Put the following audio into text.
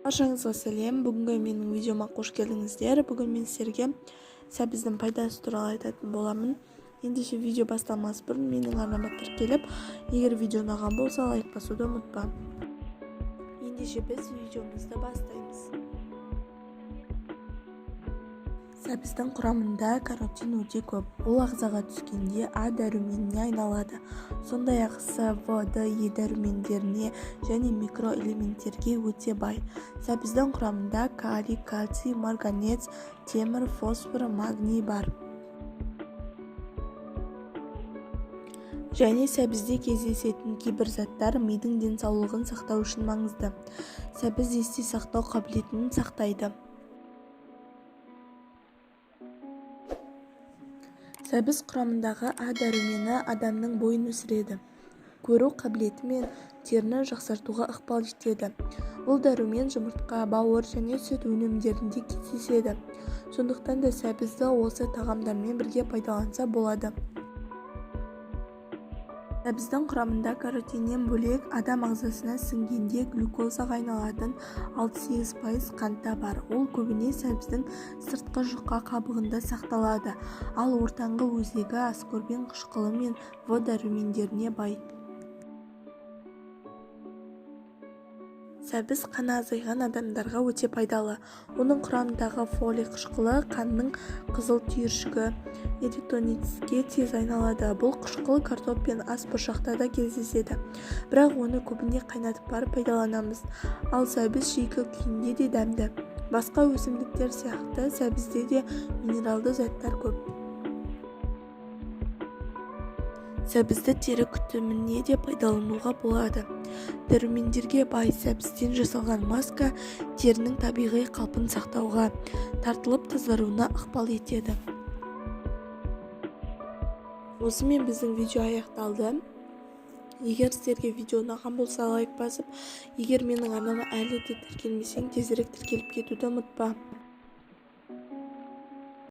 Баршаңызға сәлем. Бүгінгі менің видеома қош келдіңіздер. Бүгін мен сіздерге сәбіздің пайдасы туралы айтатын боламын. Ендеше видео басталмас бұрын менің арнама тіркеліп, егер видео ұнаған болса лайк басуды ұмытпа. Ендеше біз видеомызды бастаймыз. Сәбіздің құрамында каротин өте көп. Ол ағзаға түскенде А дәруменіне айналады. Сондай-ақ С, В, Д, Е дәрумендеріне және микроэлементтерге өте бай. Сәбіздің құрамында калий, кальций, марганец, темір, фосфор, магний бар. Және сәбізде кездесетін кейбір заттар мидың денсаулығын сақтау үшін маңызды. Сәбіз есте сақтау қабілетін сақтайды. Сәбіз құрамындағы А дәрумені адамның бойын өсіреді. Көру қабілеті мен теріні жақсартуға ықпал етеді. Бұл дәрумен жұмыртқа, бауыр және сүт өнімдерінде кездеседі. Сондықтан да сәбізді осы тағамдармен бірге пайдаланса болады. Сәбіздің құрамында каротиннен бөлек адам ағзасына сіңгенде глюкозаға айналатын 6-8% қанта бар. Ол көбіне сәбіздің сыртқы жұқа қабығында сақталады, ал ортаңғы өзегі аскорбин қышқылы мен В дәрумендеріне бай. Сәбіз қаны азайған адамдарға өте пайдалы. Оның құрамындағы фолий қышқылы қанның қызыл түйіршігі эритроцитке тез айналады. Бұл қышқыл картоп пен ас бұршақта да кездеседі, бірақ оны көбіне қайнатып барып пайдаланамыз. Ал сәбіз шикі күйінде де дәмді. Басқа өсімдіктер сияқты сәбізде де минералды заттар көп. Сәбізді тері күтіміне де пайдалануға болады. Дәрумендерге бай сәбізден жасалған маска терінің табиғи қалпын сақтауға, тартылып тазаруына ықпал етеді. Осымен біздің видео аяқталды. Егер сіздерге видео ұнаған болса лайк басып, егер менің арнама әлі де тіркелмесең тезірек тіркеліп кетуді ұмытпа.